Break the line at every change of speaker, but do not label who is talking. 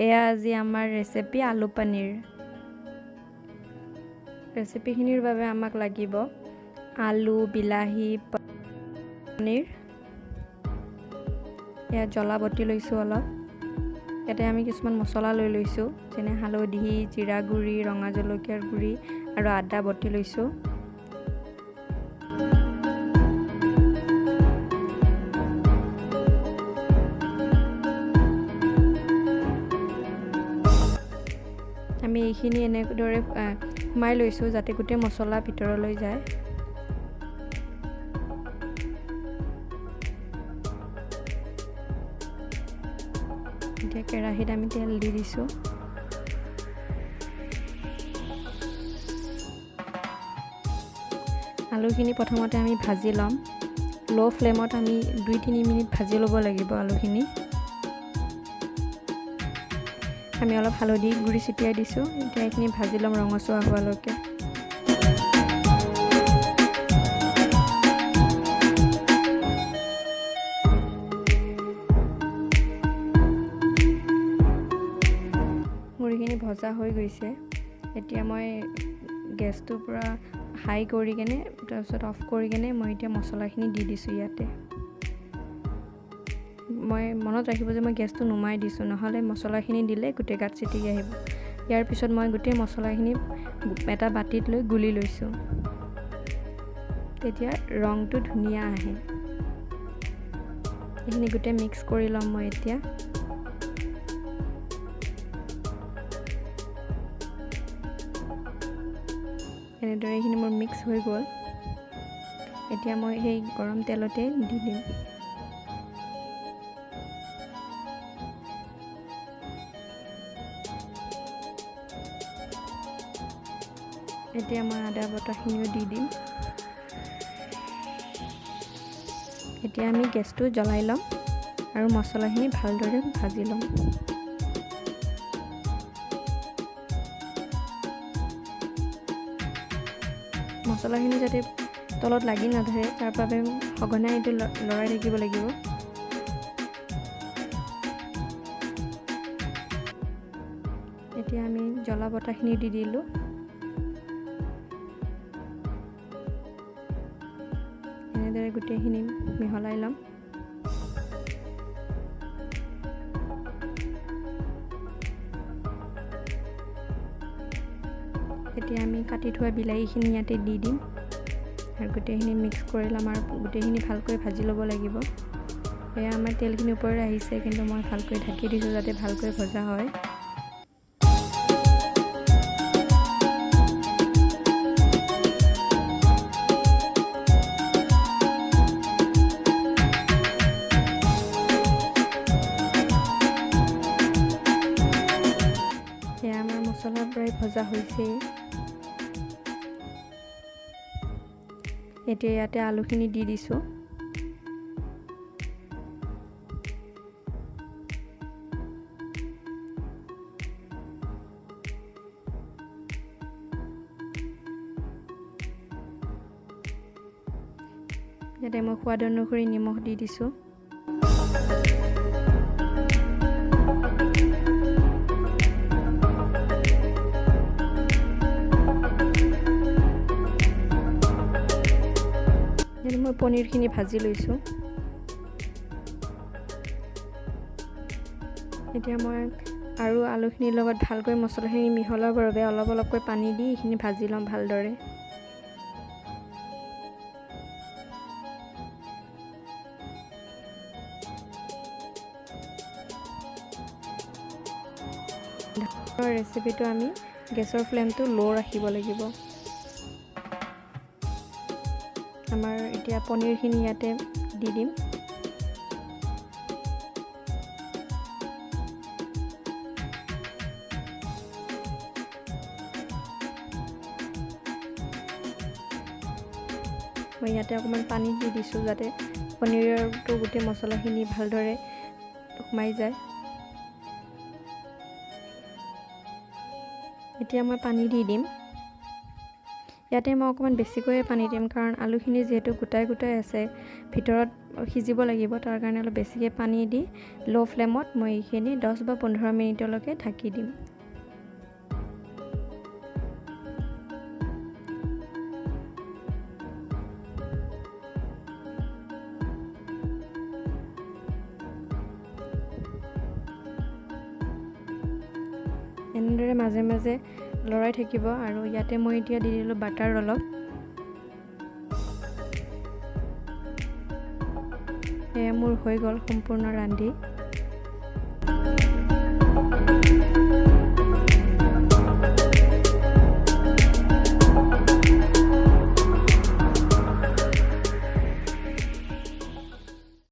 এয়া আজি আমাৰ ৰেচিপি আলু পনীৰ। ৰেচিপিখিনিৰ বাবে আমাক লাগিব আলু, বিলাহী, পনীৰ। এয়া জ্বলা বটি লৈছোঁ অলপ। ইয়াতে আমি কিছুমান মছলা লৈ লৈছোঁ, যেনে হালধি, জিৰা গুড়ি, ৰঙা জলকীয়াৰ গুড়ি আৰু আদা বটি লৈছোঁ। আমি এইখিনি এনেদৰে সোমাই লৈছোঁ যাতে গোটেই মছলা ভিতৰলৈ যায়। এতিয়া কেৰাহীত আমি তেল দি দিছোঁ। আলুখিনি প্ৰথমতে আমি ভাজি ল'ম। ল' ফ্লেমত আমি 2-3 মিনিট ভাজি ল'ব লাগিব আলুখিনি। আমি অলপ হালধি গুড়ি ছটিয়াই দিছোঁ। এতিয়া এইখিনি ভাজি ল'ম ৰঙচুৱা হোৱালৈকে। গুড়িখিনি ভজা হৈ গৈছে। এতিয়া মই গেছটো পূৰা হাই কৰি কেনে তাৰপিছত অফ কৰি কেনে মই এতিয়া মছলাখিনি দি দিছোঁ ইয়াতে। মই মনত ৰাখিব যে মই গেছটো নুমাই দিছোঁ, নহ'লে মছলাখিনি দিলে গোটেই গাত ছিটিকি আহিব। ইয়াৰ পিছত মই গোটেই মছলাখিনি এটা বাতিত লৈ গুলি লৈছোঁ, তেতিয়া ৰংটো ধুনীয়া আহে। এইখিনি গোটেই মিক্স কৰি ল'ম মই এতিয়া। এনেদৰে এইখিনি মোৰ মিক্স হৈ গ'ল। এতিয়া মই সেই গৰম তেলতে দি দিম। এতিয়া মই আদা বটাখিনিও দি দিম। এতিয়া আমি গেছটো জ্বলাই ল'ম আৰু মছলাখিনি ভালদৰে ভাজি ল'ম। মছলাখিনি যাতে তলত লাগি নধৰে তাৰ বাবে সঘনাই এইটো লৰাই থাকিব লাগিব। এতিয়া আমি জ্বলা বটাখিনি দি দিলোঁ। এনেদৰে গোটেইখিনি মিহলাই ল'ম। এতিয়া আমি কাটি থোৱা বিলাহীখিনি ইয়াতে দি দিম আৰু গোটেইখিনি মিক্স কৰি ল'ম আৰু গোটেইখিনি ভালকৈ ভাজি ল'ব লাগিব। এয়া আমাৰ তেলখিনি ওপৰলৈ আহিছে, কিন্তু মই ভালকৈ ঢাকি দিছোঁ যাতে ভালকৈ ভজা হয়। এয়া আমাৰ মছলা প্ৰায় ভজা হৈছে। এতিয়া ইয়াতে আলুখিনি দি দিছোঁ। ইয়াতে মই সোৱাদ অনুসৰি নিমখ দি দিছোঁ। মই পনীৰখিনি ভাজি লৈছোঁ। এতিয়া মই আৰু আলুখিনিৰ লগত ভালকৈ মছলাখিনি মিহলাৰ বাবে অলপ অলপকৈ পানী দি এইখিনি ভাজি ল'ম ভালদৰে। ৰেচিপিটো আমি গেছৰ ফ্লেমটো ল' ৰাখিব লাগিব। আমাৰ এতিয়া পনীৰখিনি ইয়াতে দি দিম। মই ইয়াতে অকণমান পানী দি দিছোঁ যাতে পনীৰটো গোটেই মছলাখিনি ভালদৰে সোমাই যায়। এতিয়া মই পানী দি দিম। ইয়াতে মই অকণমান বেছিকৈয়ে পানী দিম, কাৰণ আলুখিনি যিহেতু গোটাই গোটাই আছে ভিতৰত সিজিব লাগিব, তাৰ কাৰণে অলপ বেছিকৈ পানী দি ল' ফ্লেমত মই এইখিনি 10 বা 15 মিনিটলৈকে ঢাকি দিম। এনেদৰে মাজে মাজে লৰাই থাকিব। আৰু ইয়াতে মই এতিয়া দি দিলোঁ বাটাৰ অলপ। এয়া মোৰ হৈ গ'ল সম্পূৰ্ণ ৰান্ধি।